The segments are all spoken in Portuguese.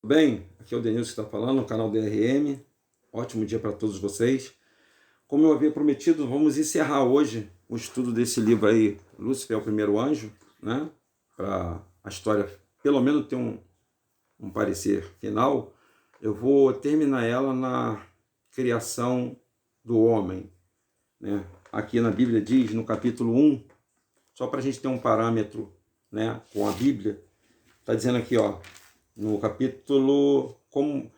Tudo bem? Aqui é o Denilson que está falando, no canal DRM. Ótimo dia para todos vocês. Como eu havia prometido, vamos encerrar hoje o estudo desse livro aí, Lúcifer é o Primeiro Anjo, né? Para a história, pelo menos, ter um parecer final. Eu vou terminar ela na criação do homem, né? Aqui na Bíblia diz, no capítulo 1, só para a gente ter um parâmetro, né, com a Bíblia, está dizendo aqui, ó, no capítulo, como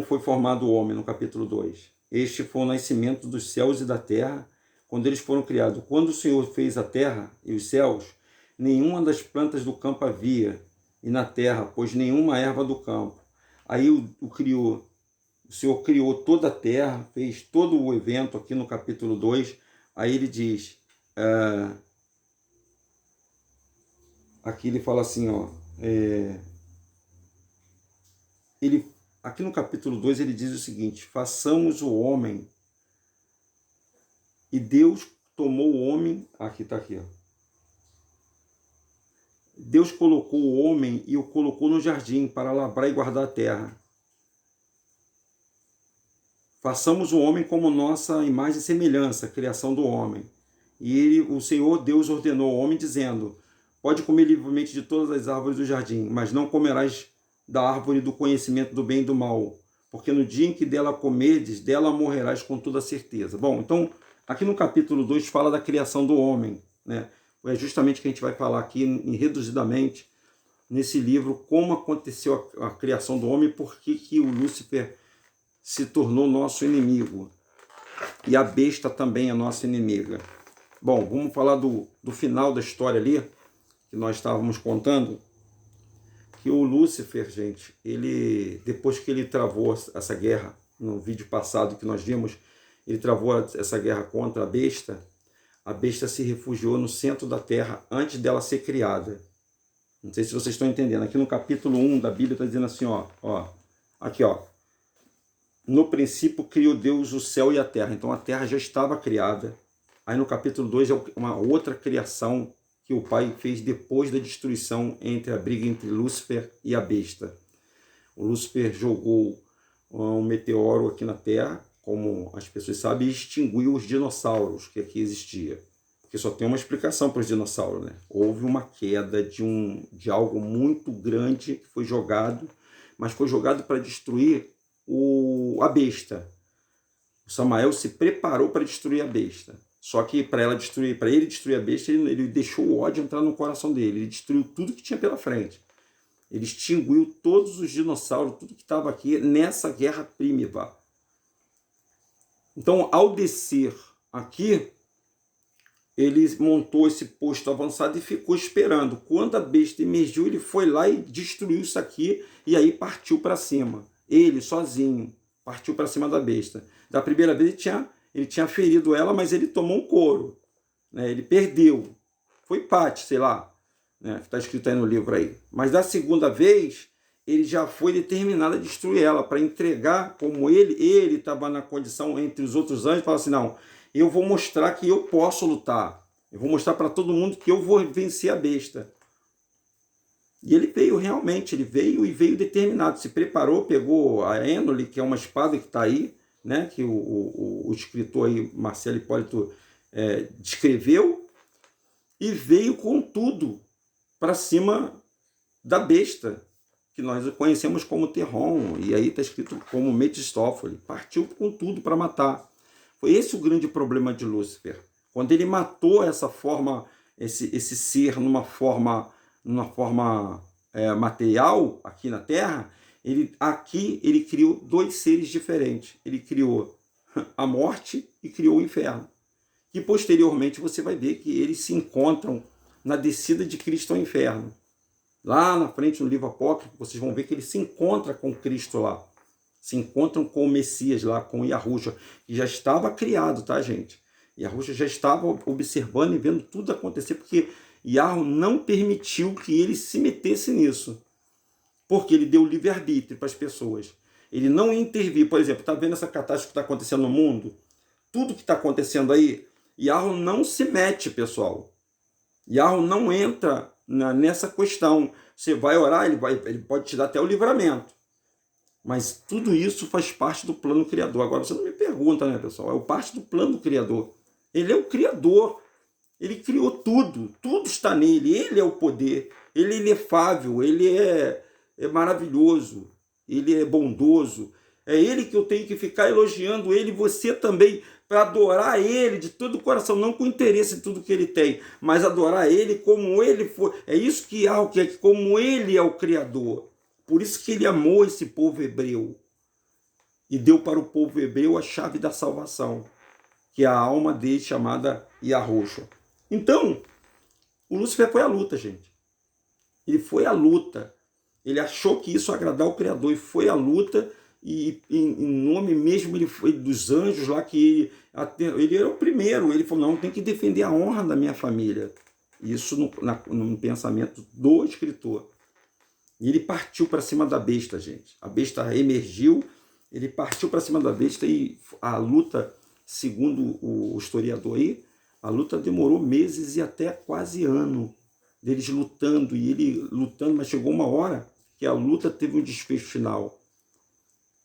foi formado o homem, no capítulo 2. Este foi o nascimento dos céus e da terra, quando eles foram criados. Quando o Senhor fez a terra e os céus, nenhuma das plantas do campo havia, e na terra, pois nenhuma erva do campo. Aí o Senhor criou toda a terra, fez todo o evento aqui no capítulo 2. Aí ele diz, aqui ele fala assim, ó, aqui no capítulo 2 ele diz o seguinte: façamos o homem. E Deus tomou o homem, aqui está aqui, ó. Deus colocou o homem e o colocou no jardim para lavrar e guardar a terra. Façamos o homem como nossa imagem e semelhança, a criação do homem. E o Senhor Deus ordenou ao homem dizendo: pode comer livremente de todas as árvores do jardim, mas não comerás da árvore do conhecimento do bem e do mal, porque no dia em que dela comerdes, dela morrerás com toda certeza. Bom, então, aqui no capítulo 2 fala da criação do homem, né? É justamente o que a gente vai falar aqui, reduzidamente, nesse livro, como aconteceu a criação do homem e por que o Lúcifer se tornou nosso inimigo. E a besta também é nossa inimiga. Bom, vamos falar do final da história ali, que nós estávamos contando, que o Lúcifer, gente, ele, depois que ele travou essa guerra, no vídeo passado que nós vimos, ele travou essa guerra contra a besta se refugiou no centro da terra antes dela ser criada. Não sei se vocês estão entendendo. Aqui no capítulo 1 da Bíblia está dizendo assim, ó, aqui, ó, no princípio criou Deus o céu e a terra. Então a terra já estava criada. Aí no capítulo 2 é uma outra criação que o Pai fez depois da destruição, entre a briga entre Lúcifer e a besta. O Lúcifer jogou um meteoro aqui na Terra, como as pessoas sabem, e extinguiu os dinossauros que aqui existiam. Porque só tem uma explicação para os dinossauros, né? Houve uma queda de algo muito grande que foi jogado, mas foi jogado para destruir a besta. O Samael se preparou para destruir a besta. Só que para ele destruir a besta, ele deixou o ódio entrar no coração dele. Ele destruiu tudo que tinha pela frente. Ele extinguiu todos os dinossauros, tudo que estava aqui nessa guerra primitiva. Então, ao descer aqui, ele montou esse posto avançado e ficou esperando. Quando a besta emergiu, ele foi lá e destruiu isso aqui e aí partiu para cima. Ele, sozinho, partiu para cima da besta. Da primeira vez ele tinha ferido ela, mas ele tomou um couro, né? Ele perdeu. Foi empate, sei lá, né? Está escrito aí no livro aí. Mas da segunda vez, ele já foi determinado a destruir ela, para entregar, como ele estava na condição entre os outros anjos, falar assim, não, eu vou mostrar que eu posso lutar. Eu vou mostrar para todo mundo que eu vou vencer a besta. E ele veio realmente, ele veio determinado, se preparou, pegou a Ênole, que é uma espada que está aí, né, que o escritor aí, Marcelo Hipólito, descreveu, e veio com tudo para cima da besta, que nós conhecemos como Terron, e aí está escrito como Metistófele. Partiu com tudo para matar. Foi esse o grande problema de Lúcifer. Quando ele matou essa forma, esse ser numa forma material aqui na Terra, ele criou dois seres diferentes. Ele criou a morte e criou o inferno. E posteriormente você vai ver que eles se encontram na descida de Cristo ao inferno. Lá na frente, no livro apócrifo, vocês vão ver que ele se encontra com Cristo lá. Se encontram com o Messias lá, com Yahushua, que já estava criado, tá, gente? Yahushua já estava observando e vendo tudo acontecer, porque Yahu não permitiu que ele se metesse nisso. Porque ele deu livre-arbítrio para as pessoas. Ele não interviu. Por exemplo, está vendo essa catástrofe que está acontecendo no mundo? Tudo que está acontecendo aí, Yahu não se mete, pessoal. Yahu não entra nessa questão, Você vai orar, ele pode te dar até o livramento. Mas tudo isso faz parte do plano criador. Agora, você não me pergunta, né, pessoal? É parte do plano criador. Ele é o criador. Ele criou tudo. Tudo está nele. Ele é o poder. Ele é inefável. Ele é maravilhoso. Ele é bondoso. É ele que eu tenho que ficar elogiando ele. Você também, para adorar ele de todo o coração. Não com interesse em tudo que ele tem, mas adorar ele como ele foi. É isso que há, como ele é o criador. Por isso que ele amou esse povo hebreu e deu para o povo hebreu a chave da salvação, que é a alma dele chamada Yahushua. Então, o Lúcifer foi à luta, gente. Ele foi à luta. Ele achou que isso ia agradar o Criador e foi à luta, e em nome mesmo ele foi dos anjos lá, que ele era o primeiro. Ele falou, não, tem que defender a honra da minha família. Isso no pensamento do escritor. E ele partiu para cima da besta, gente. A besta emergiu, ele partiu para cima da besta, e a luta, segundo o historiador aí, a luta demorou meses e até quase ano deles lutando, e ele lutando, mas chegou uma hora que a luta teve um desfecho final.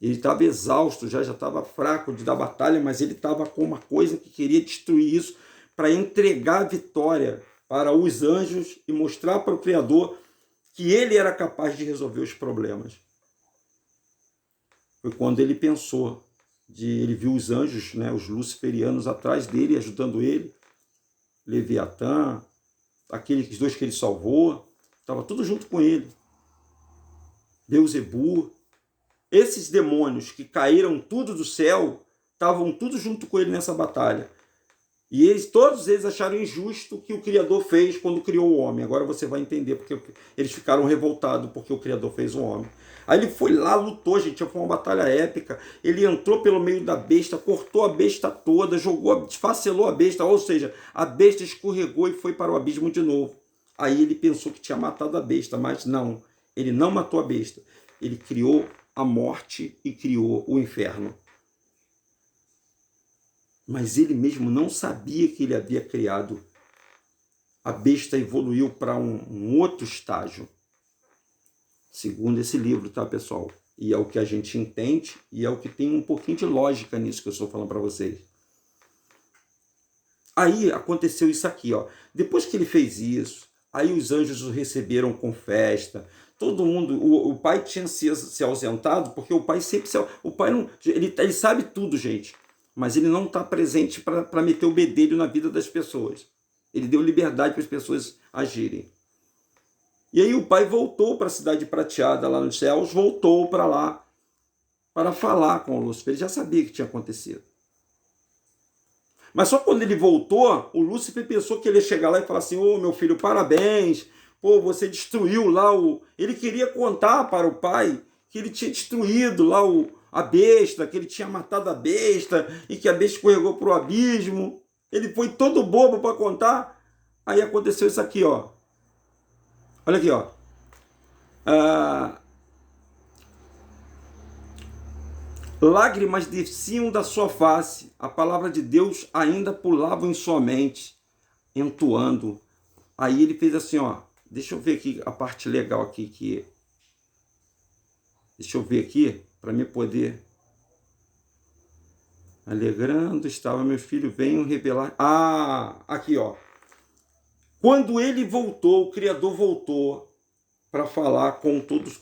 Ele estava exausto, já estava fraco da batalha, mas ele estava com uma coisa que queria destruir isso para entregar a vitória para os anjos e mostrar para o Criador que ele era capaz de resolver os problemas. Foi quando ele pensou, ele viu os anjos, né, os luciferianos atrás dele, ajudando ele, Leviatã, aqueles dois que ele salvou, estava tudo junto com ele. Beuzebu, esses demônios que caíram tudo do céu, estavam tudo junto com ele nessa batalha. E todos eles acharam injusto o que o Criador fez quando criou o homem. Agora você vai entender porque eles ficaram revoltados porque o Criador fez o homem. Aí ele foi lá, lutou, gente, foi uma batalha épica. Ele entrou pelo meio da besta, cortou a besta toda, desfacelou a besta, ou seja, a besta escorregou e foi para o abismo de novo. Aí ele pensou que tinha matado a besta, mas não, ele não matou a besta. Ele criou a morte e criou o inferno. Mas ele mesmo não sabia que ele havia criado. A besta evoluiu para um outro estágio. Segundo esse livro, tá, pessoal? E é o que a gente entende, e é o que tem um pouquinho de lógica nisso que eu estou falando para vocês. Aí aconteceu isso aqui, ó. Depois que ele fez isso, aí os anjos o receberam com festa. Todo mundo, o pai tinha se ausentado, porque o pai sempre o pai não, ele sabe tudo, gente. Mas ele não está presente para meter o bedelho na vida das pessoas. Ele deu liberdade para as pessoas agirem. E aí o pai voltou para a cidade prateada, lá nos céus, voltou para lá para falar com o Lúcifer. Ele já sabia o que tinha acontecido. Mas só quando ele voltou, o Lúcifer pensou que ele ia chegar lá e falar assim, ô meu filho, parabéns, pô, você destruiu lá o... Ele queria contar para o pai que ele tinha destruído lá a besta, que ele tinha matado a besta e que a besta escorregou para o abismo. Ele foi todo bobo para contar. Aí aconteceu isso aqui, ó. Olha aqui, ó. Lágrimas desciam da sua face. A palavra de Deus ainda pulava em sua mente, entoando. Aí ele fez assim, ó. Deixa eu ver aqui a parte legal aqui que... Deixa eu ver aqui, para me poder... Alegrando estava meus filhos, venham revelar... Ah, aqui, ó. Quando ele voltou, o Criador voltou para falar com todos,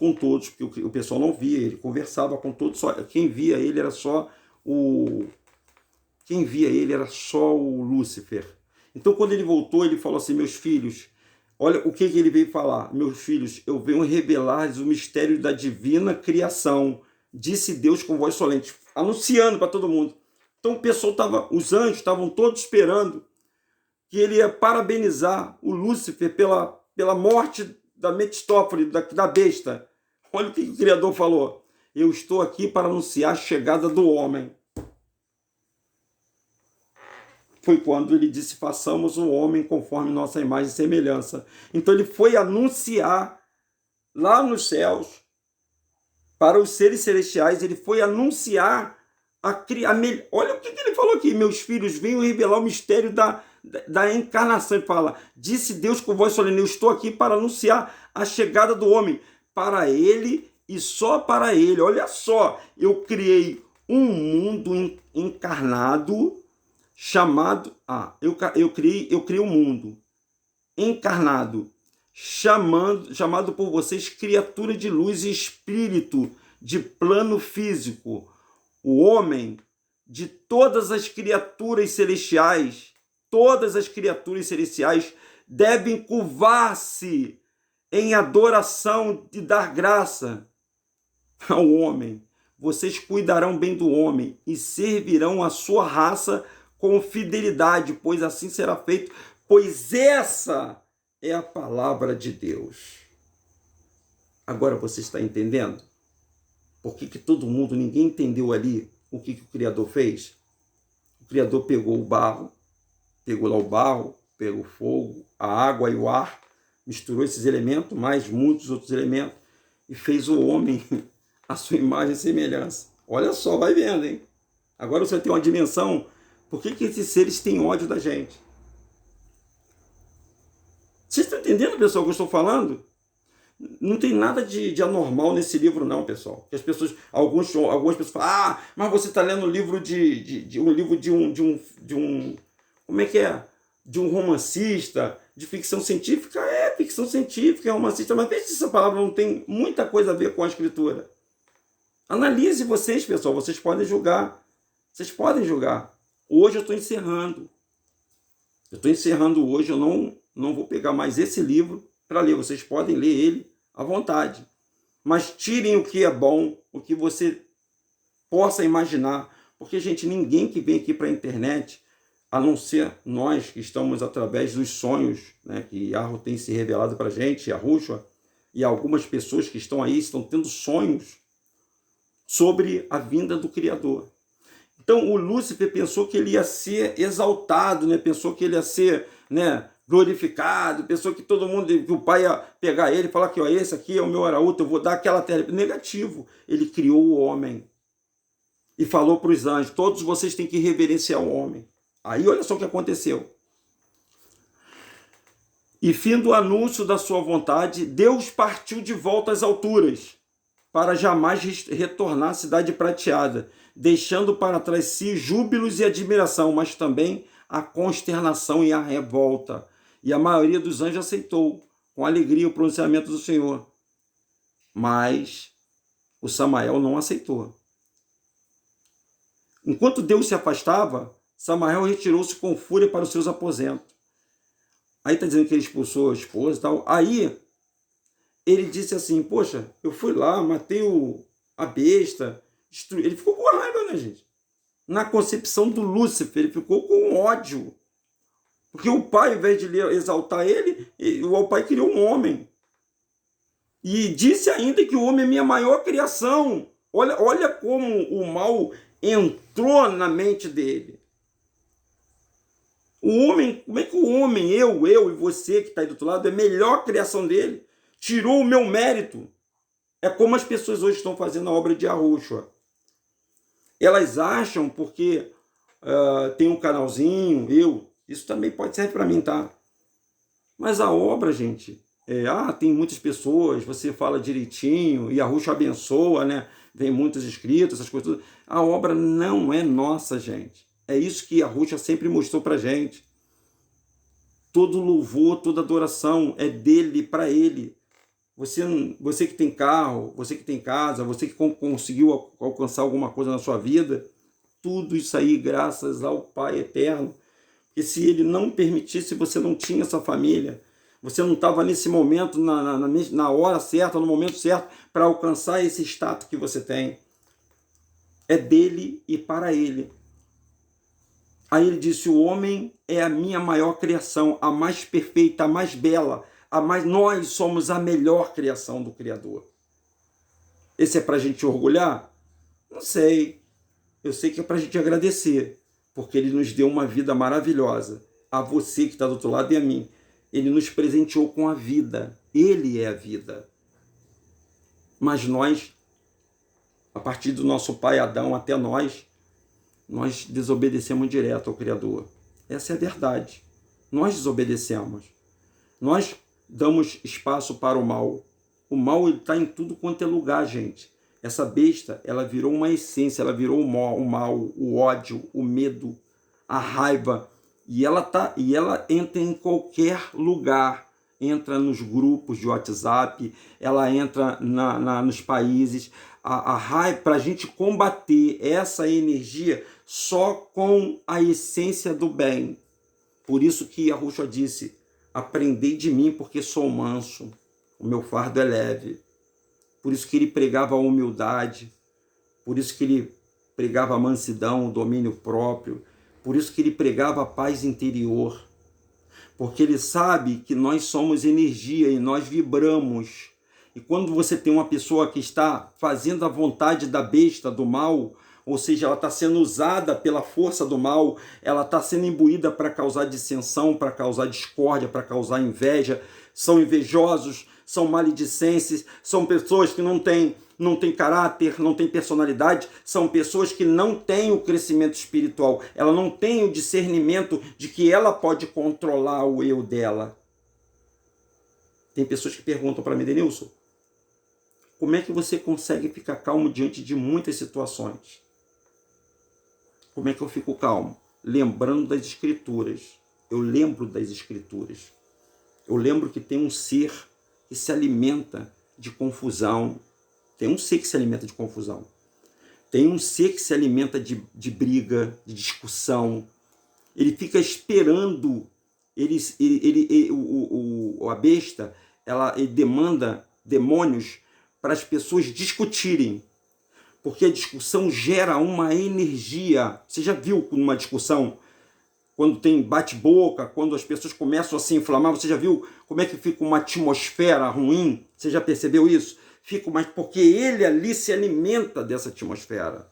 porque o pessoal não via, ele conversava com todos, só quem via ele era só o Lúcifer. Então, quando ele voltou, ele falou assim, meus filhos, olha o que ele veio falar, meus filhos, eu venho revelar-lhes o mistério da divina criação, disse Deus com voz solente, anunciando para todo mundo. Então o pessoal os anjos estavam todos esperando que ele ia parabenizar o Lúcifer pela morte da Metistófele, da besta. Olha o que o Criador falou. Eu estou aqui para anunciar a chegada do homem. Foi quando ele disse, façamos o homem conforme nossa imagem e semelhança. Então ele foi anunciar lá nos céus, para os seres celestiais, ele foi anunciar olha o que ele falou aqui, meus filhos, venham revelar o mistério da da encarnação. Ele fala, disse Deus com voz solene, eu estou aqui para anunciar a chegada do homem. Para ele e só para ele. Olha só, eu criei um mundo encarnado chamado... eu criei um mundo encarnado chamado por vocês criatura de luz e espírito de plano físico. O homem, de todas as criaturas celestiais, devem curvar-se em adoração e dar graça ao homem. Vocês cuidarão bem do homem e servirão a sua raça com fidelidade, pois assim será feito, pois essa é a palavra de Deus. Agora você está entendendo? Por que todo mundo, ninguém entendeu ali o que o Criador fez? O Criador pegou o barro, pegou o fogo, a água e o ar, misturou esses elementos, mais muitos outros elementos, e fez o homem a sua imagem e semelhança. Olha só, vai vendo, hein? Agora você tem uma dimensão. Por que esses seres têm ódio da gente? Vocês estão entendendo, pessoal, o que eu estou falando? Não tem nada de anormal nesse livro, não, pessoal. Que as pessoas, algumas pessoas falam, mas você está lendo um livro de um como é que é? De um romancista, de ficção científica? É, ficção científica, é romancista, mas veja se essa palavra não tem muita coisa a ver com a escritura. Analise vocês, pessoal, vocês podem julgar. Hoje eu estou encerrando. Hoje, eu não vou pegar mais esse livro para ler. Vocês podem ler ele à vontade. Mas tirem o que é bom, o que você possa imaginar. Porque, gente, ninguém que vem aqui para a internet, a não ser nós que estamos através dos sonhos, né, que Yahweh tem se revelado para a gente, Yahushua, e algumas pessoas que estão aí, estão tendo sonhos sobre a vinda do Criador. Então, o Lúcifer pensou que ele ia ser exaltado, né? Pensou que ele ia ser, né, glorificado, pensou que todo mundo, que o pai ia pegar ele e falar que, ó, esse aqui é o meu araúto, eu vou dar aquela terra. Negativo. Ele criou o homem e falou para os anjos, todos vocês têm que reverenciar o homem. Aí, olha só o que aconteceu. E fim do anúncio da sua vontade, Deus partiu de volta às alturas, para jamais retornar à cidade prateada, deixando para trás si júbilos e admiração, mas também a consternação e a revolta. E a maioria dos anjos aceitou com alegria o pronunciamento do Senhor. Mas o Samael não aceitou. Enquanto Deus se afastava, Samael retirou-se com fúria para os seus aposentos. Aí está dizendo que ele expulsou a esposa e tal. Aí ele disse assim, poxa, eu fui lá, matei a besta, destruí. Ele ficou com raiva, né, gente? Na concepção do Lúcifer, ele ficou com ódio. Porque o pai, ao invés de exaltar ele, o pai criou um homem. E disse ainda que o homem é minha maior criação. Olha como o mal entrou na mente dele. O homem, como é que o homem, eu e você que está aí do outro lado, é a melhor criação dele? Tirou o meu mérito. É como as pessoas hoje estão fazendo a obra de Yahushua. Elas acham, porque tem um canalzinho, isso também pode ser para mim, tá? Mas a obra, gente, tem muitas pessoas, você fala direitinho, e Yahushua abençoa, né? Vem muitos inscritos, essas coisas. A obra não é nossa, gente. É isso que Yahushua sempre mostrou pra gente. Todo louvor, toda adoração é dele, para ele. Você que tem carro, você que tem casa, você que conseguiu alcançar alguma coisa na sua vida, tudo isso aí graças ao Pai Eterno. Porque se ele não permitisse, você não tinha essa família. Você não estava nesse momento, na hora certa, no momento certo, para alcançar esse status que você tem. É dele e para ele. Aí ele disse, o homem é a minha maior criação, a mais perfeita, a mais bela, nós somos a melhor criação do Criador. Esse é para a gente orgulhar? Não sei. Eu sei que é para a gente agradecer, porque ele nos deu uma vida maravilhosa. A você que está do outro lado e a mim. Ele nos presenteou com a vida. Ele é a vida. Mas nós, a partir do nosso pai Adão até nós desobedecemos direto ao Criador. Essa é a verdade. Nós desobedecemos. Nós damos espaço para o mal. O mal está em tudo quanto é lugar, gente. Essa besta, ela virou uma essência, ela virou o mal, o ódio, o medo, a raiva. E ela entra em qualquer lugar. Entra nos grupos de WhatsApp, ela entra nos países. A raiva, para a gente combater essa energia só com a essência do bem. Por isso que Yahushua disse, aprendei de mim porque sou manso, o meu fardo é leve. Por isso que ele pregava a humildade, por isso que ele pregava a mansidão, o domínio próprio, por isso que ele pregava a paz interior. Porque ele sabe que nós somos energia e nós vibramos. E quando você tem uma pessoa que está fazendo a vontade da besta, do mal, ou seja, ela está sendo usada pela força do mal, ela está sendo imbuída para causar dissensão, para causar discórdia, para causar inveja, são invejosos, são maledicentes, são pessoas que não têm caráter, não têm personalidade, são pessoas que não têm o crescimento espiritual, ela não tem o discernimento de que ela pode controlar o eu dela. Tem pessoas que perguntam para mim, Denilson, como é que você consegue ficar calmo diante de muitas situações? Como é que eu fico calmo? Lembrando das escrituras. Eu lembro das escrituras. Eu lembro que tem um ser que se alimenta de confusão. Tem um ser que se alimenta de confusão. Tem um ser que se alimenta de briga, de discussão. Ele fica esperando. A besta, ele demanda demônios para as pessoas discutirem. Porque a discussão gera uma energia. Você já viu numa discussão, quando tem bate-boca, quando as pessoas começam a se inflamar, você já viu como é que fica uma atmosfera ruim? Você já percebeu isso? Fica, mas porque ele ali se alimenta dessa atmosfera.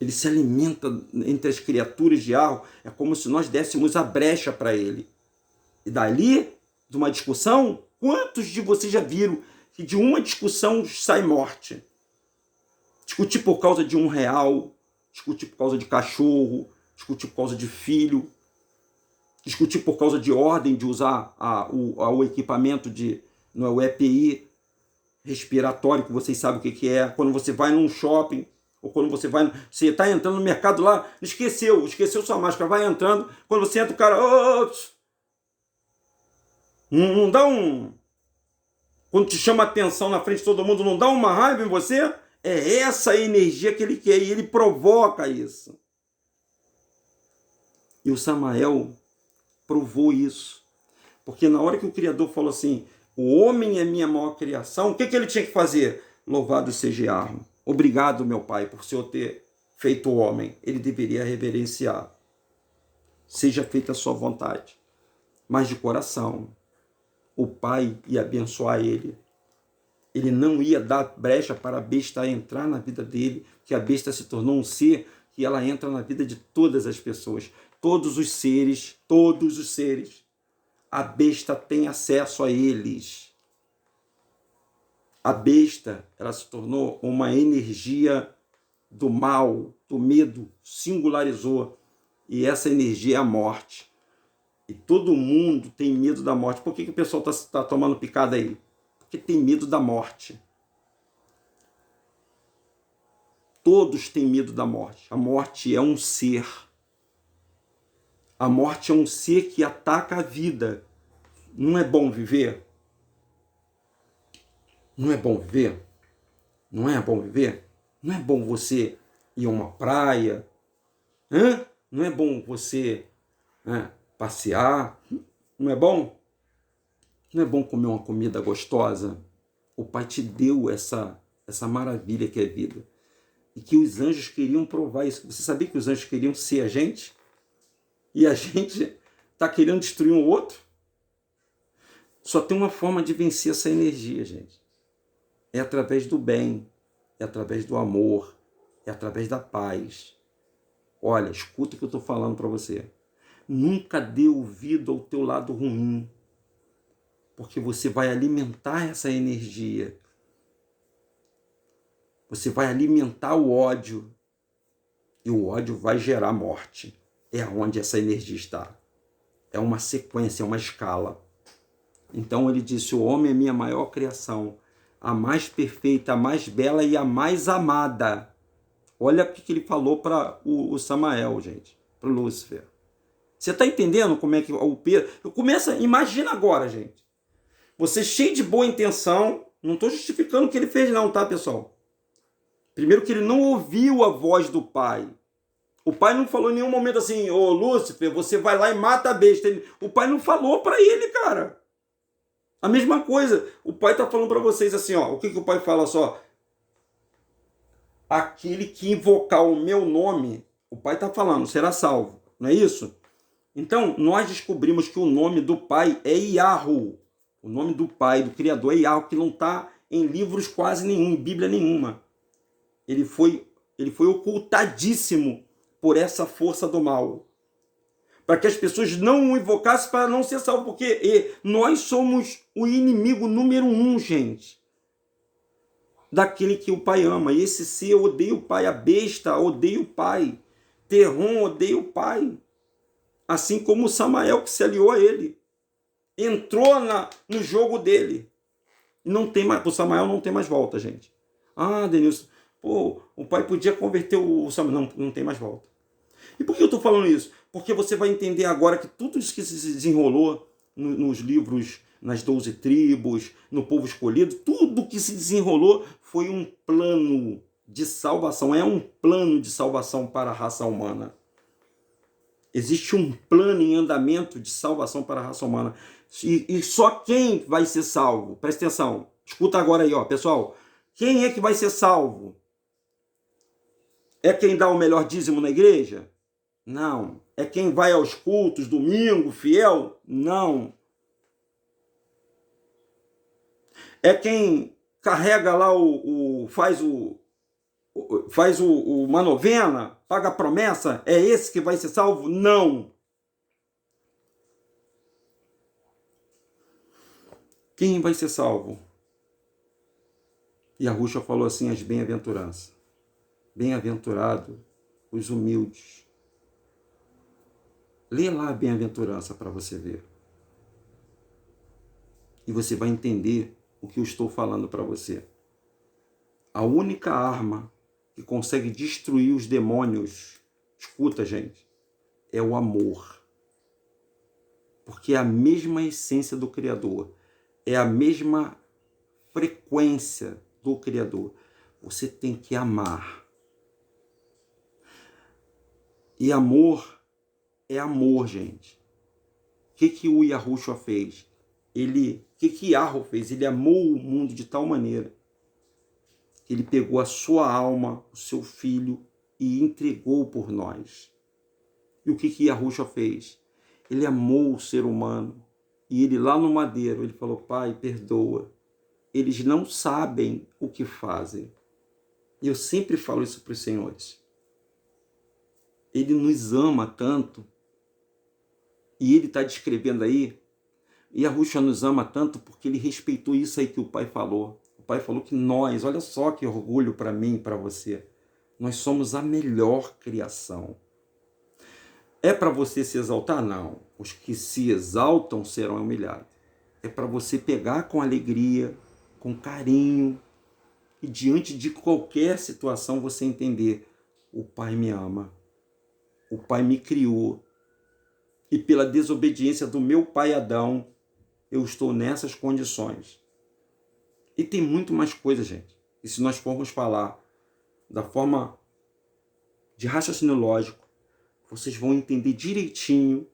Ele se alimenta entre as criaturas de Arro. É como se nós dessemos a brecha para ele. E dali, de uma discussão, quantos de vocês já viram que de uma discussão sai morte? Discutir por causa de R$1, discutir por causa de cachorro, discutir por causa de filho, discutir por causa de ordem de usar o equipamento o EPI respiratório, que vocês sabem o que é. Quando você vai num shopping, ou quando você está entrando no mercado lá, esqueceu sua máscara, vai entrando, quando você entra o cara, não dá quando te chama atenção na frente de todo mundo, não dá uma raiva em você? É essa energia que ele quer e ele provoca isso. E o Samael provou isso. Porque na hora que o Criador falou assim, o homem é minha maior criação, o que ele tinha que fazer? Louvado seja Yahweh. Obrigado, meu Pai, por o Senhor ter feito o homem. Ele deveria reverenciar. Seja feita a sua vontade. Mas de coração, o Pai ia abençoar ele. Ele não ia dar brecha para a besta entrar na vida dele, que a besta se tornou um ser que ela entra na vida de todas as pessoas. Todos os seres. A besta tem acesso a eles. A besta, ela se tornou uma energia do mal, do medo, singularizou. E essa energia é a morte. E todo mundo tem medo da morte. Por que o pessoal está tomando picada aí? Porque tem medo da morte. Todos têm medo da morte. A morte é um ser. A morte é um ser que ataca a vida. Não é bom viver? Não é bom viver? Não é bom viver? Não é bom você ir a uma praia? Não é bom você passear? Não é bom? Não é bom comer uma comida gostosa? O Pai te deu essa maravilha que é vida. E que os anjos queriam provar isso. Você sabia que os anjos queriam ser a gente? E a gente está querendo destruir um outro? Só tem uma forma de vencer essa energia, gente. É através do bem, é através do amor, é através da paz. Olha, escuta o que eu estou falando para você. Nunca dê ouvido ao teu lado ruim, porque você vai alimentar essa energia. Você vai alimentar o ódio, e o ódio vai gerar morte. É onde essa energia está. É uma sequência, é uma escala. Então ele disse, o homem é minha maior criação, a mais perfeita, a mais bela e a mais amada. Olha o que ele falou para o Samael, gente, para o Lúcifer. Você está entendendo como é que o Pedro... Imagina agora, gente. Você cheio de boa intenção, não estou justificando o que ele fez não, tá, pessoal? Primeiro que ele não ouviu a voz do pai. O pai não falou em nenhum momento assim, ô Lúcifer, você vai lá e mata a besta. O pai não falou para ele, cara. A mesma coisa, o pai está falando para vocês assim, ó, o que o pai fala só? Aquele que invocar o meu nome, o pai está falando, será salvo, não é isso? Então, nós descobrimos que o nome do pai é Yahweh. O nome do pai, do Criador, é Yahweh, que não está em livros quase nenhum, em Bíblia nenhuma. Ele foi ocultadíssimo por essa força do mal. Para que as pessoas não o invocassem para não ser salvo, porque nós somos o inimigo número 1, gente, daquele que o pai ama. E esse ser odeia o pai, a besta odeia o pai, Terron odeia o pai, assim como o Samael que se aliou a ele, entrou no jogo dele. Não tem mais, o Samael não tem mais volta, gente. Ah, Denilson, pô, o pai podia converter o Samael. Não tem mais volta. E por que eu estou falando isso? Porque você vai entender agora que tudo isso que se desenrolou nos livros, nas 12 tribos, no povo escolhido, tudo que se desenrolou foi um plano de salvação. É um plano de salvação para a raça humana. Existe um plano em andamento de salvação para a raça humana. E só quem vai ser salvo? Presta atenção. Escuta agora aí, ó, pessoal. Quem é que vai ser salvo? É quem dá o melhor dízimo na igreja? Não. É quem vai aos cultos, domingo, fiel? Não. É quem carrega lá faz uma novena, paga a promessa? É esse que vai ser salvo? Não. Quem vai ser salvo? E a Ruxa falou assim, as bem-aventuranças. Bem-aventurado os humildes. Lê lá a bem-aventurança para você ver. E você vai entender o que eu estou falando para você. A única arma que consegue destruir os demônios, escuta, gente, é o amor. Porque é a mesma essência do Criador. É a mesma frequência do Criador. Você tem que amar. E amor é amor, gente. O que o Yahushua fez? O que Yahweh fez? Ele amou o mundo de tal maneira que ele pegou a sua alma, o seu filho, e entregou por nós. E o que Yahushua fez? Ele amou o ser humano. E ele lá no madeiro, ele falou, pai, perdoa. Eles não sabem o que fazem. E eu sempre falo isso para os senhores. Ele nos ama tanto. E ele está descrevendo aí. E Yahushua nos ama tanto porque ele respeitou isso aí que o pai falou. O pai falou que nós, olha só que orgulho para mim e para você. Nós somos a melhor criação. É para você se exaltar? Não. Os que se exaltam serão humilhados. É para você pegar com alegria, com carinho, e diante de qualquer situação você entender, o Pai me ama, o Pai me criou, e pela desobediência do meu pai Adão, eu estou nessas condições. E tem muito mais coisa, gente. E se nós formos falar da forma de raciocínio lógico, vocês vão entender direitinho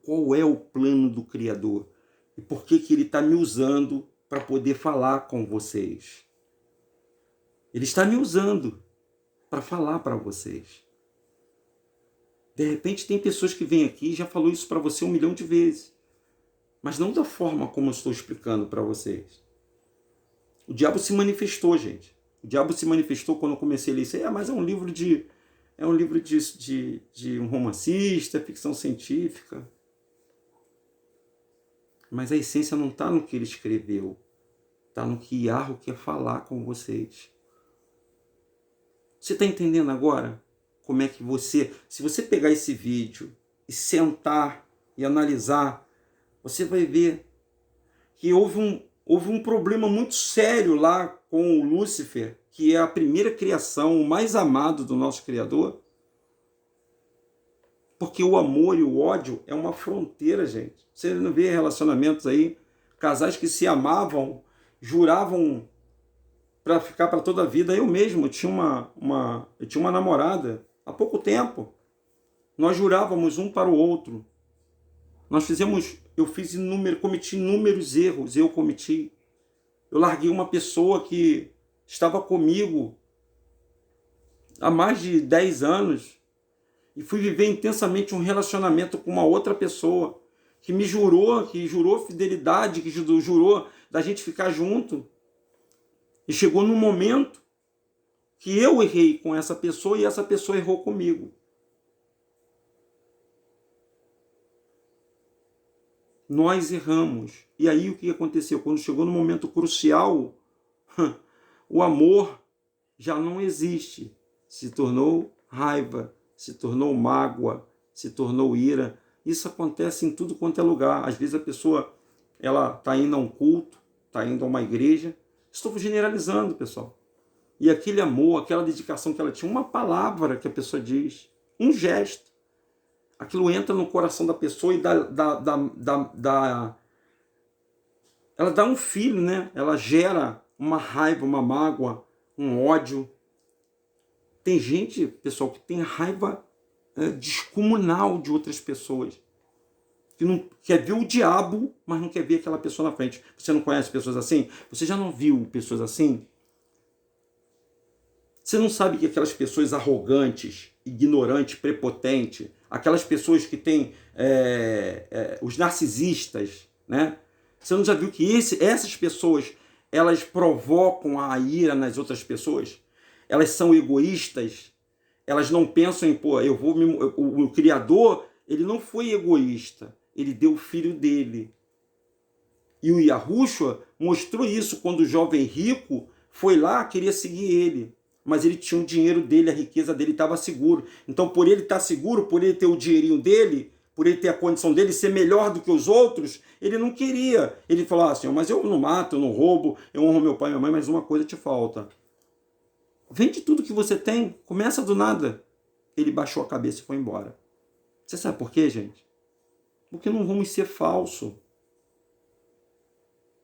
qual é o plano do Criador e por que ele está me usando para poder falar com vocês. Ele está me usando para falar para vocês. De repente tem pessoas que vêm aqui e já falou isso para você 1 milhão de vezes, mas não da forma como eu estou explicando para vocês. O diabo se manifestou, gente. O diabo se manifestou quando eu comecei a ler isso. Mas é um livro de um romancista, ficção científica. Mas a essência não está no que ele escreveu. Está no que Yahweh quer falar com vocês. Você está entendendo agora como é que você... Se você pegar esse vídeo e sentar e analisar, você vai ver que houve um problema muito sério lá com o Lúcifer, que é a primeira criação, o mais amado do nosso Criador. Porque o amor e o ódio é uma fronteira, gente. Você não vê relacionamentos aí, casais que se amavam, juravam para ficar para toda a vida. Eu mesmo eu tinha uma namorada há pouco tempo. Nós jurávamos um para o outro. Cometi inúmeros erros, eu cometi. Eu larguei uma pessoa que estava comigo há mais de 10 anos e fui viver intensamente um relacionamento com uma outra pessoa que jurou fidelidade, que jurou da gente ficar junto. E chegou num momento que eu errei com essa pessoa e essa pessoa errou comigo. Nós erramos. E aí o que aconteceu? Quando chegou no momento crucial, o amor já não existe. Se tornou raiva, se tornou mágoa, se tornou ira. Isso acontece em tudo quanto é lugar. Às vezes a pessoa ela está indo a um culto, está indo a uma igreja. Estou generalizando, pessoal. E aquele amor, aquela dedicação que ela tinha, uma palavra que a pessoa diz, um gesto, aquilo entra no coração da pessoa e ela dá um filho, né? Ela gera uma raiva, uma mágoa, um ódio. Tem gente, pessoal, que tem raiva descomunal de outras pessoas. Que não quer ver o diabo, mas não quer ver aquela pessoa na frente. Você não conhece pessoas assim? Você já não viu pessoas assim? Você não sabe que aquelas pessoas arrogantes, ignorantes, prepotentes, aquelas pessoas que têm os narcisistas, né? Você não já viu que essas pessoas, elas provocam a ira nas outras pessoas? Elas são egoístas, elas não pensam em, o Criador, ele não foi egoísta, ele deu o filho dele. E o Yahushua mostrou isso quando o jovem rico foi lá, queria seguir ele. Mas ele tinha o dinheiro dele, a riqueza dele estava seguro. Então, por ele estar seguro, por ele ter o dinheirinho dele, por ele ter a condição dele ser melhor do que os outros, ele não queria. Ele falou assim, mas eu não mato, eu não roubo, eu honro meu pai e minha mãe, mas uma coisa te falta. Vende tudo que você tem, começa do nada. Ele baixou a cabeça e foi embora. Você sabe por quê, gente? Porque não vamos ser falsos.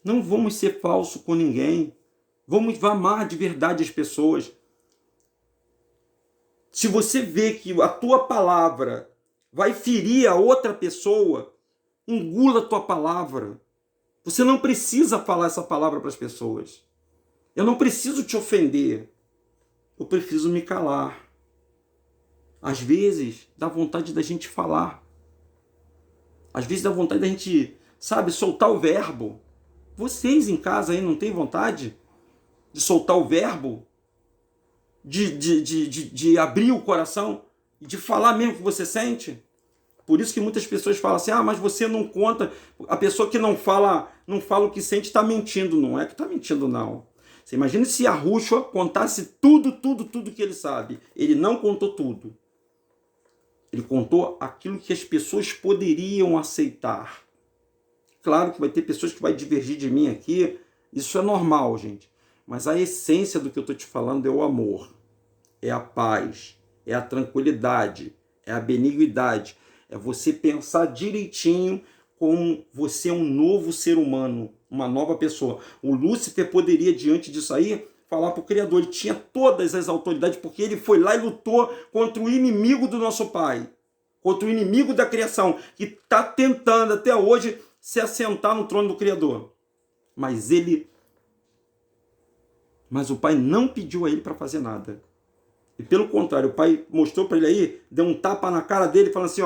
Não vamos ser falsos com ninguém. Vamos amar de verdade as pessoas. Se você vê que a tua palavra vai ferir a outra pessoa, engula a tua palavra. Você não precisa falar essa palavra para as pessoas. Eu não preciso te ofender. Eu preciso me calar. Às vezes, dá vontade da gente falar. Às vezes dá vontade da gente, sabe, soltar o verbo. Vocês em casa aí não têm vontade de soltar o verbo? De abrir o coração e de falar mesmo o que você sente? Por isso que muitas pessoas falam assim, mas você não conta. A pessoa que não fala o que sente está mentindo. Não é que está mentindo, não. Você imagina se a Yahushua contasse tudo que ele sabe. Ele não contou tudo. Ele contou aquilo que as pessoas poderiam aceitar. Claro que vai ter pessoas que vão divergir de mim aqui. Isso é normal, gente. Mas a essência do que eu estou te falando é o amor. É a paz. É a tranquilidade. É a beniguidade. É você pensar direitinho como você é um novo ser humano. Uma nova pessoa. O Lúcifer poderia, diante disso aí, falar para o Criador. Ele tinha todas as autoridades, porque ele foi lá e lutou contra o inimigo do nosso Pai. Contra o inimigo da criação, que está tentando até hoje se assentar no trono do Criador. Mas o Pai não pediu a ele para fazer nada. E pelo contrário, o Pai mostrou para ele aí, deu um tapa na cara dele, falando assim,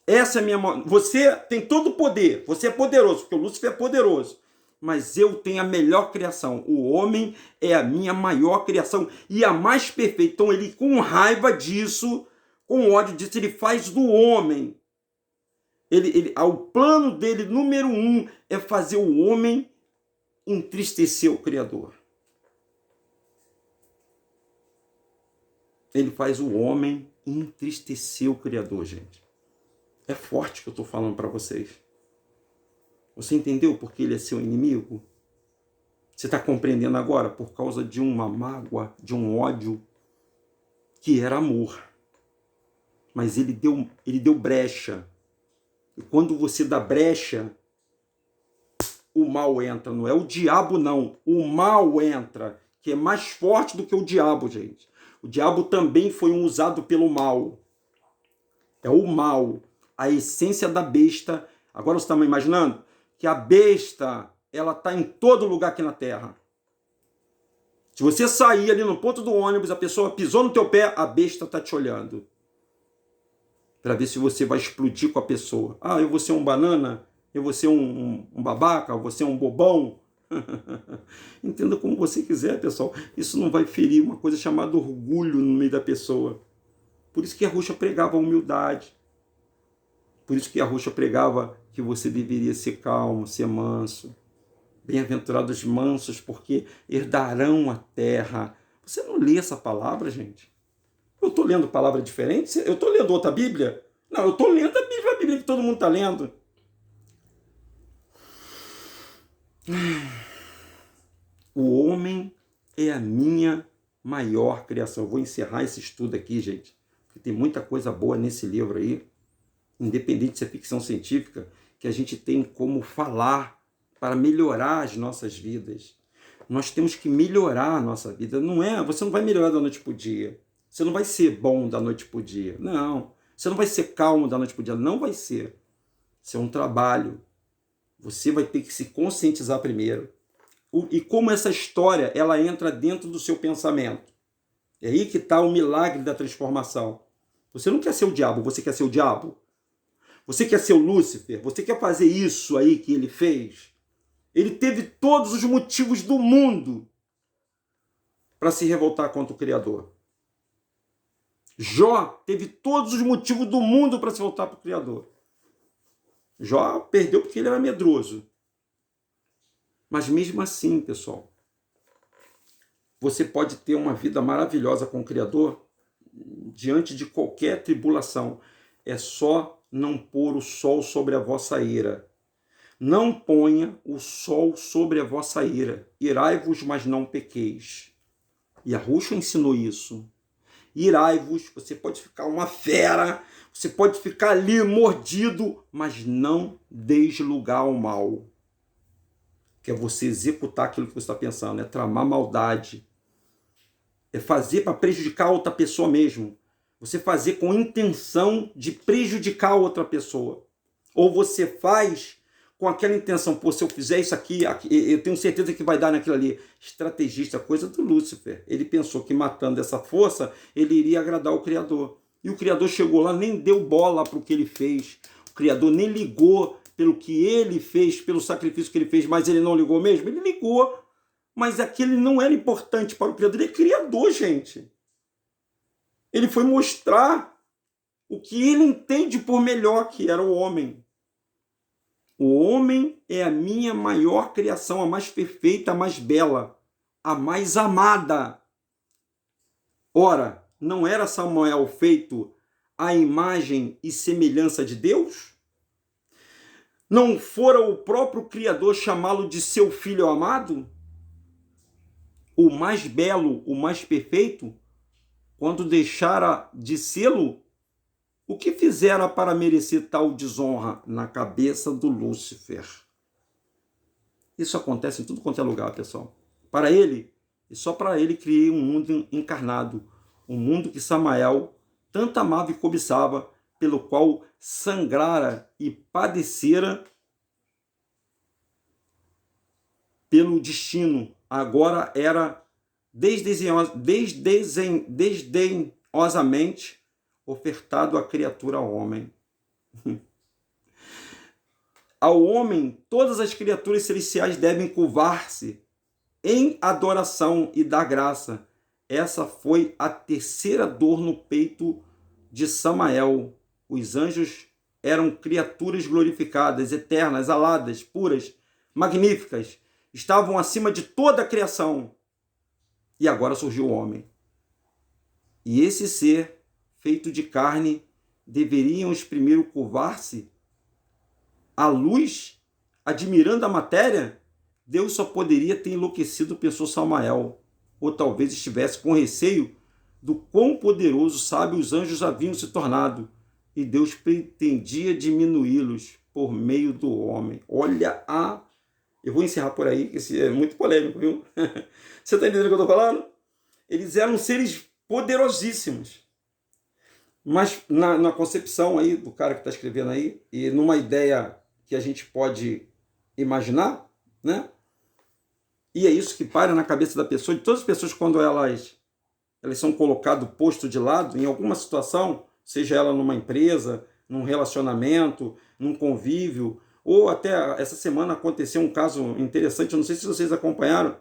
essa é a minha mão. Você tem todo o poder, você é poderoso, porque o Lúcifer é poderoso. Mas eu tenho a melhor criação. O homem é a minha maior criação e a mais perfeita. Então ele, com raiva disso, com ódio disso, ele faz do homem. O plano dele, número 1, é fazer o homem entristecer o Criador. Ele faz o homem entristecer o Criador, gente. É forte o que eu estou falando para vocês. Você entendeu por que ele é seu inimigo? Você está compreendendo agora? Por causa de uma mágoa, de um ódio, que era amor. Mas ele deu brecha. E quando você dá brecha, o mal entra. Não é o diabo, não. O mal entra, que é mais forte do que o diabo, gente. O diabo também foi usado pelo mal. É o mal, a essência da besta. Agora você está me imaginando que a besta, ela está em todo lugar aqui na Terra. Se você sair ali no ponto do ônibus, a pessoa pisou no teu pé, a besta está te olhando. Para ver se você vai explodir com a pessoa. Ah, eu vou ser um banana? Eu vou ser um babaca? Eu vou ser um bobão? Entenda como você quiser, pessoal. Isso não vai ferir uma coisa chamada orgulho no meio da pessoa. Por isso que a Ruxa pregava a humildade. Por isso que a Ruxa pregava que você deveria ser calmo, ser manso. Bem-aventurados mansos, porque herdarão a terra. Você não lê essa palavra, gente? Eu estou lendo palavra diferente? Eu estou lendo outra Bíblia? Não, eu estou lendo a Bíblia que todo mundo está lendo. O homem é a minha maior criação. Eu vou encerrar esse estudo aqui, gente, porque tem muita coisa boa nesse livro aí, independente de ser ficção científica, que a gente tem como falar para melhorar as nossas vidas. Nós temos que melhorar a nossa vida. Você não vai melhorar da noite para o dia. Você não vai ser bom da noite para o dia. Não. Você não vai ser calmo da noite para o dia. Não vai ser. Isso é um trabalho. Você vai ter que se conscientizar primeiro. E como essa história ela entra dentro do seu pensamento. É aí que está o milagre da transformação. Você não quer ser o diabo, você quer ser o diabo. Você quer ser o Lúcifer, você quer fazer isso aí que ele fez. Ele teve todos os motivos do mundo para se revoltar contra o Criador. Jó teve todos os motivos do mundo para se voltar para o Criador. Jó perdeu porque ele era medroso. Mas mesmo assim, pessoal, você pode ter uma vida maravilhosa com o Criador diante de qualquer tribulação. É só não pôr o sol sobre a vossa ira. Não ponha o sol sobre a vossa ira. Irai-vos, mas não pequeis. E a Ruxa ensinou isso. Irai-vos, você pode ficar uma fera, você pode ficar ali mordido, mas não deis lugar ao mal. Que é você executar aquilo que você está pensando, é tramar maldade. É fazer para prejudicar a outra pessoa mesmo. Você fazer com intenção de prejudicar a outra pessoa. Ou você faz com aquela intenção, pô, se eu fizer isso aqui, eu tenho certeza que vai dar naquilo ali. Estrategista, coisa do Lúcifer. Ele pensou que matando essa força, ele iria agradar o Criador. E o Criador chegou lá, nem deu bola para o que ele fez. O Criador nem ligou pelo que ele fez, pelo sacrifício que ele fez, mas ele não ligou mesmo? Ele ligou, mas aquele não era importante para o Criador. Ele é Criador, gente. Ele foi mostrar o que ele entende por melhor, que era o homem. O homem é a minha maior criação, a mais perfeita, a mais bela, a mais amada. Ora, não era Samuel feito à imagem e semelhança de Deus? Não fora o próprio Criador chamá-lo de seu filho amado? O mais belo, o mais perfeito? Quando deixara de sê-lo, o que fizera para merecer tal desonra na cabeça do Lúcifer? Isso acontece em tudo quanto é lugar, pessoal. Para ele, e só para ele, criei um mundo encarnado, um mundo que Samael tanto amava e cobiçava, pelo qual sangrara e padecera pelo destino. Agora era desdenhosamente ofertado à criatura homem. Ao homem, todas as criaturas celestiais devem curvar-se em adoração e dar graça. Essa foi a terceira dor no peito de Samael. Os anjos eram criaturas glorificadas, eternas, aladas, puras, magníficas. Estavam acima de toda a criação. E agora surgiu o homem. E esse ser, feito de carne, deveriam primeiro curvar-se à luz, admirando a matéria? Deus só poderia ter enlouquecido o pessoa Samael, ou talvez estivesse com receio do quão poderoso, sábio os anjos haviam se tornado, e Deus pretendia diminuí-los por meio do homem. Olha a... Eu vou encerrar por aí, que esse é muito polêmico, viu? Você está entendendo o que eu estou falando? Eles eram seres poderosíssimos. Mas na concepção aí do cara que está escrevendo aí, e numa ideia que a gente pode imaginar, né? E é isso que para na cabeça da pessoa, de todas as pessoas, quando elas são colocadas, posto de lado, em alguma situação, seja ela numa empresa, num relacionamento, num convívio, ou até essa semana aconteceu um caso interessante, eu não sei se vocês acompanharam,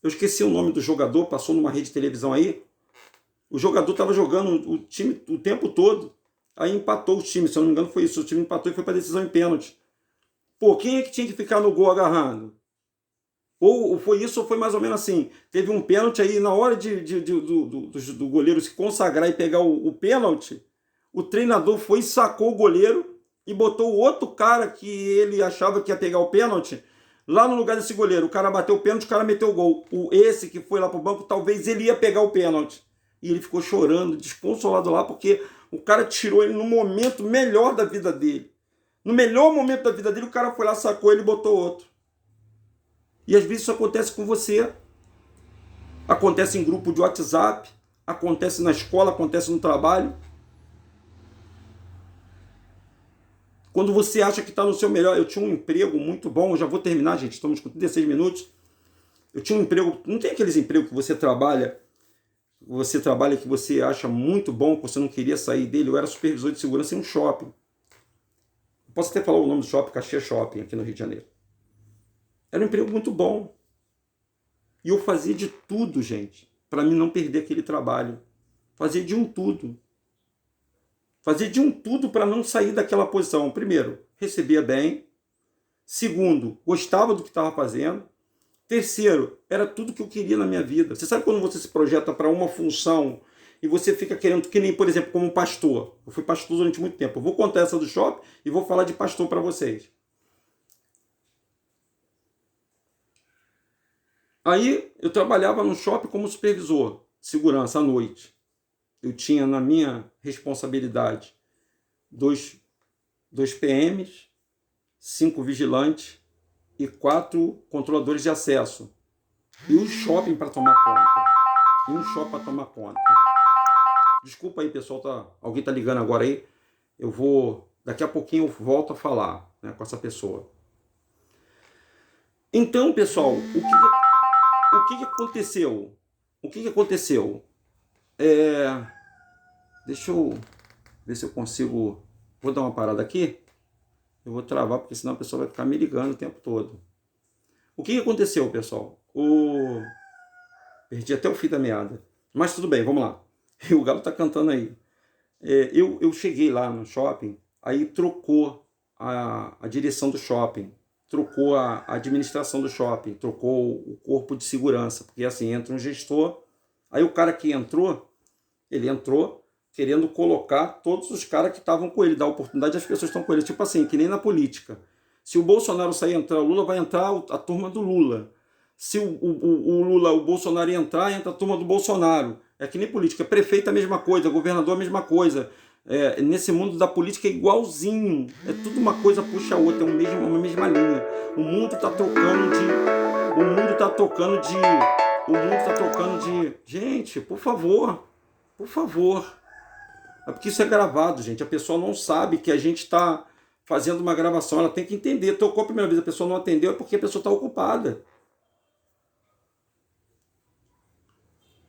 eu esqueci o nome do jogador, passou numa rede de televisão aí, o jogador estava jogando o time o tempo todo, aí empatou o time, se eu não me engano foi isso, o time empatou e foi para decisão em pênalti. Pô, quem é que tinha que ficar no gol agarrando? Ou foi isso, ou foi mais ou menos assim. Teve um pênalti aí, na hora do goleiro se consagrar e pegar o pênalti, o treinador foi e sacou o goleiro e botou o outro cara que ele achava que ia pegar o pênalti lá no lugar desse goleiro. O cara bateu o pênalti, o cara meteu o gol. Esse que foi lá pro banco, talvez ele ia pegar o pênalti. E ele ficou chorando, desconsolado lá, porque o cara tirou ele no momento melhor da vida dele. No melhor momento da vida dele, o cara foi lá, sacou ele e botou outro. E às vezes isso acontece com você. Acontece em grupo de WhatsApp, acontece na escola, acontece no trabalho. Quando você acha que está no seu melhor... Eu tinha um emprego muito bom, eu já vou terminar, gente, estamos com 36 minutos. Eu tinha um emprego... Não tem aqueles empregos que você trabalha que você acha muito bom, que você não queria sair dele. Eu era supervisor de segurança em um shopping. Posso até falar o nome do shopping, Caxias Shopping, aqui no Rio de Janeiro. Era um emprego muito bom. E eu fazia de tudo, gente, para mim não perder aquele trabalho. Fazia de um tudo. Fazia de um tudo para não sair daquela posição. Primeiro, recebia bem. Segundo, gostava do que estava fazendo. Terceiro, era tudo que eu queria na minha vida. Você sabe quando você se projeta para uma função e você fica querendo, que nem, por exemplo, como pastor. Eu fui pastor durante muito tempo. Eu vou contar essa do shopping e vou falar de pastor para vocês. Aí eu trabalhava no shopping como supervisor de segurança à noite. Eu tinha na minha responsabilidade dois PMs, 5 vigilantes e 4 controladores de acesso. E um shopping para tomar conta. Desculpa aí, pessoal, alguém tá ligando agora aí. Daqui a pouquinho eu volto a falar, né, com essa pessoa. Então, pessoal, o que aconteceu? Deixa eu ver se eu consigo... Vou dar uma parada aqui. Eu vou travar, porque senão a pessoa vai ficar me ligando o tempo todo. O que aconteceu, pessoal? Perdi até o fim da meada. Mas tudo bem, vamos lá. O galo tá cantando aí. Eu cheguei lá no shopping, aí trocou a direção do shopping, trocou a administração do shopping, trocou o corpo de segurança, porque assim, entra um gestor, aí o cara que entrou, ele entrou querendo colocar todos os caras que estavam com ele, dar oportunidade às pessoas que estão com ele, tipo assim, que nem na política. Se o Bolsonaro sair e entrar o Lula, vai entrar a turma do Lula. Se o Bolsonaro entrar, entra a turma do Bolsonaro. É que nem política. Prefeito é a mesma coisa, governador é a mesma coisa. Nesse mundo da política é igualzinho. É tudo uma coisa puxa a outra, uma mesma linha. O mundo está trocando de... Gente, por favor. É porque isso é gravado, gente. A pessoa não sabe que a gente está fazendo uma gravação. Ela tem que entender. Tocou a primeira vez, a pessoa não atendeu, é porque a pessoa está ocupada.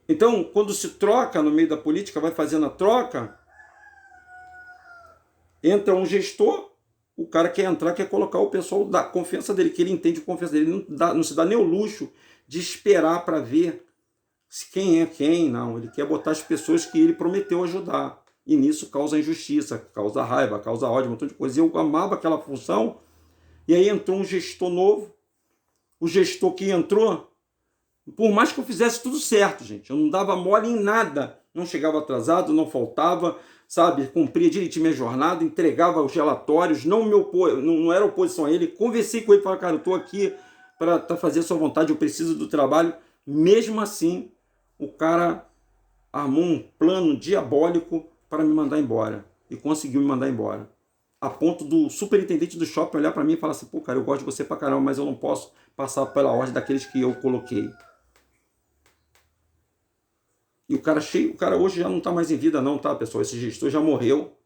Então, quando se troca no meio da política, vai fazendo a troca, entra um gestor, o cara quer entrar, quer colocar o pessoal da confiança dele, que ele entende a confiança dele. Não se dá nem o luxo de esperar para ver quem é quem, não. Ele quer botar as pessoas que ele prometeu ajudar. E nisso causa injustiça, causa raiva, causa ódio, um montão de coisa. Eu amava aquela função, e aí entrou um gestor novo. O gestor que entrou Por mais que eu fizesse tudo certo, gente, eu não dava mole em nada, não chegava atrasado, não faltava, sabe, cumpria direitinho minha jornada, entregava os relatórios, não era oposição a ele, conversei com ele, falei, cara, eu estou aqui para fazer a sua vontade, eu preciso do trabalho. Mesmo assim, o cara armou um plano diabólico para me mandar embora, e conseguiu me mandar embora. A ponto do superintendente do shopping olhar para mim e falar assim, pô, cara, eu gosto de você pra caramba, mas eu não posso passar pela ordem daqueles que eu coloquei. E o cara hoje já não está mais em vida não, tá, pessoal? Esse gestor já morreu.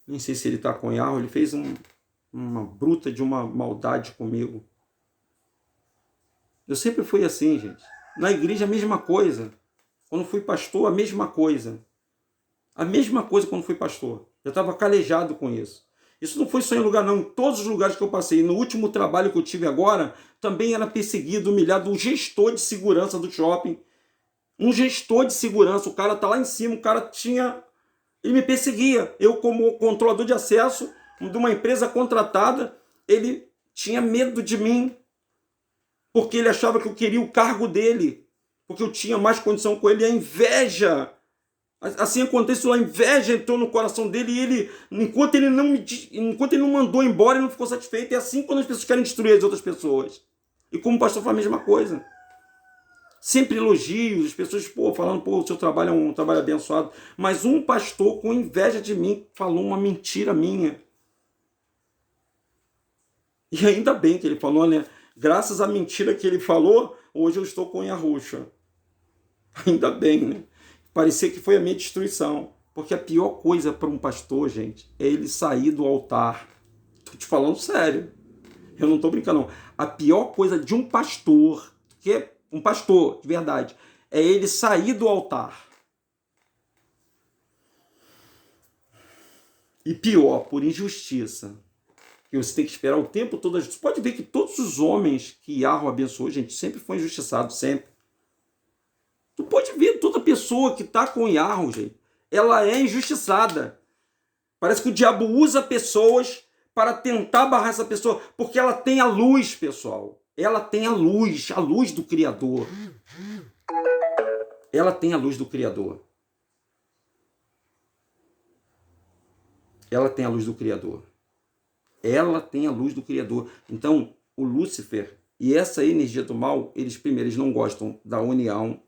Nem sei se ele está com erro. Ele fez uma bruta de uma maldade comigo. Eu sempre fui assim, gente. Na igreja a mesma coisa. Quando fui pastor, a mesma coisa. A mesma coisa quando fui pastor. Eu estava calejado com isso. Isso não foi só em lugar não. Em todos os lugares que eu passei. No último trabalho que eu tive agora, também era perseguido, humilhado. Um gestor de segurança do shopping. Um gestor de segurança, o cara tá lá em cima, o cara ele me perseguia. Eu, como controlador de acesso de uma empresa contratada, ele tinha medo de mim, porque ele achava que eu queria o cargo dele, porque eu tinha mais condição com ele. E a inveja, assim aconteceu, a inveja entrou no coração dele, e ele, enquanto ele não mandou embora, ele não ficou satisfeito. É assim quando as pessoas querem destruir as outras pessoas. E como pastor foi a mesma coisa. Sempre elogios, as pessoas falando, o seu trabalho é um trabalho abençoado. Mas um pastor, com inveja de mim, falou uma mentira minha. E ainda bem que ele falou, né? Graças à mentira que ele falou, hoje eu estou com Yahushua. Ainda bem, né? Parecia que foi a minha destruição. Porque a pior coisa para um pastor, gente, é ele sair do altar. Estou te falando sério. Eu não estou brincando, não. A pior coisa de um pastor, que é um pastor, de verdade, é ele sair do altar. E pior, por injustiça. Que você tem que esperar o tempo todo. Você pode ver que todos os homens que Yahweh abençoou, gente, sempre foi injustiçado, sempre. Tu pode ver, toda pessoa que está com Yahweh, gente, ela é injustiçada. Parece que o diabo usa pessoas para tentar barrar essa pessoa, porque ela tem a luz, pessoal. Ela tem a luz do Criador. Ela tem a luz do Criador. Ela tem a luz do Criador. Ela tem a luz do Criador. Então, o Lúcifer e essa energia do mal, eles não gostam da união,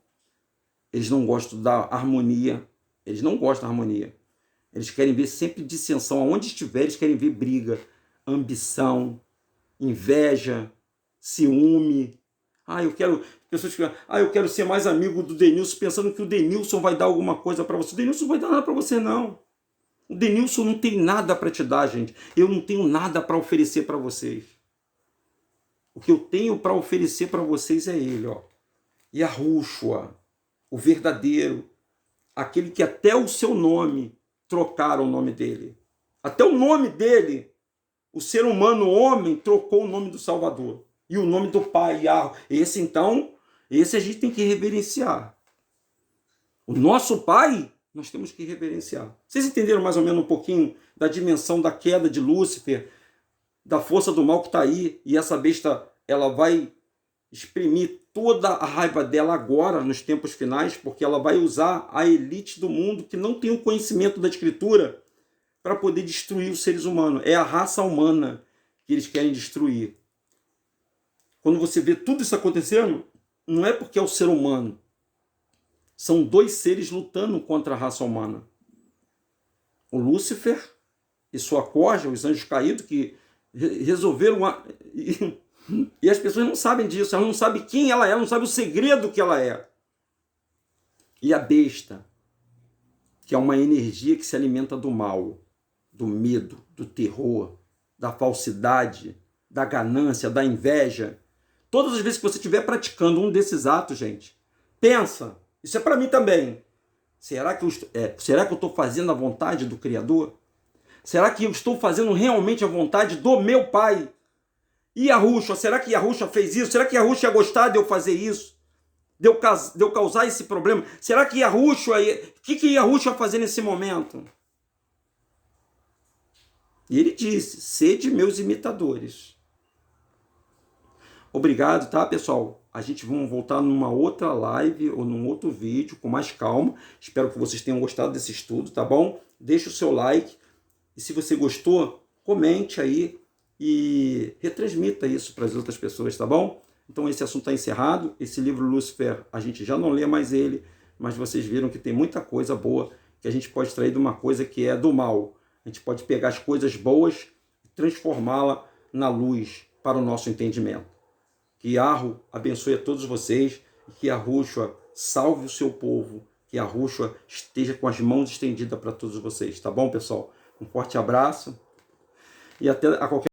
eles não gostam da harmonia, eles não gostam da harmonia. Eles querem ver sempre dissensão. Aonde estiver, eles querem ver briga, ambição, inveja, ciúme. Eu quero ser mais amigo do Denilson, pensando que o Denilson vai dar alguma coisa para você. O Denilson não vai dar nada para você, não. O Denilson não tem nada para te dar, gente. Eu não tenho nada para oferecer para vocês. O que eu tenho para oferecer para vocês é ele, ó. Yahushua, o verdadeiro, aquele que até o seu nome trocaram o nome dele. Até o nome dele, o ser humano, o homem, trocou o nome do Salvador. E o nome do Pai, Yahweh. Esse a gente tem que reverenciar. O nosso Pai, nós temos que reverenciar. Vocês entenderam mais ou menos um pouquinho da dimensão da queda de Lúcifer, da força do mal que está aí, e essa besta, ela vai exprimir toda a raiva dela agora, nos tempos finais, porque ela vai usar a elite do mundo que não tem o conhecimento da Escritura para poder destruir os seres humanos. É a raça humana que eles querem destruir. Quando você vê tudo isso acontecendo, não é porque é o ser humano. São dois seres lutando contra a raça humana. O Lúcifer e sua corja, os anjos caídos, que resolveram... E as pessoas não sabem disso, elas não sabem quem ela é, não sabem o segredo que ela é. E a besta, que é uma energia que se alimenta do mal, do medo, do terror, da falsidade, da ganância, da inveja. Todas as vezes que você estiver praticando um desses atos, gente, pensa, isso é para mim também. Será que eu estou fazendo a vontade do Criador? Será que eu estou fazendo realmente a vontade do meu Pai? E Yahushua, será que Yahushua fez isso? Será que Yahushua ia gostar de eu fazer isso? De eu causar esse problema? Será que Yahushua... O que Yahushua ia fazer nesse momento? E ele disse, sede meus imitadores. Obrigado, tá, pessoal? a gente vai voltar numa outra live ou num outro vídeo com mais calma. Espero que vocês tenham gostado desse estudo, tá bom? Deixe o seu like e se você gostou, comente aí e retransmita isso para as outras pessoas, tá bom? Então esse assunto está encerrado. Esse livro Lúcifer, a gente já não lê mais ele, mas vocês viram que tem muita coisa boa que a gente pode extrair de uma coisa que é do mal. A gente pode pegar as coisas boas e transformá-la na luz para o nosso entendimento. Que Yahweh abençoe a todos vocês e que Yahushua salve o seu povo, que Yahushua esteja com as mãos estendidas para todos vocês, tá bom, pessoal? Um forte abraço e até a qualquer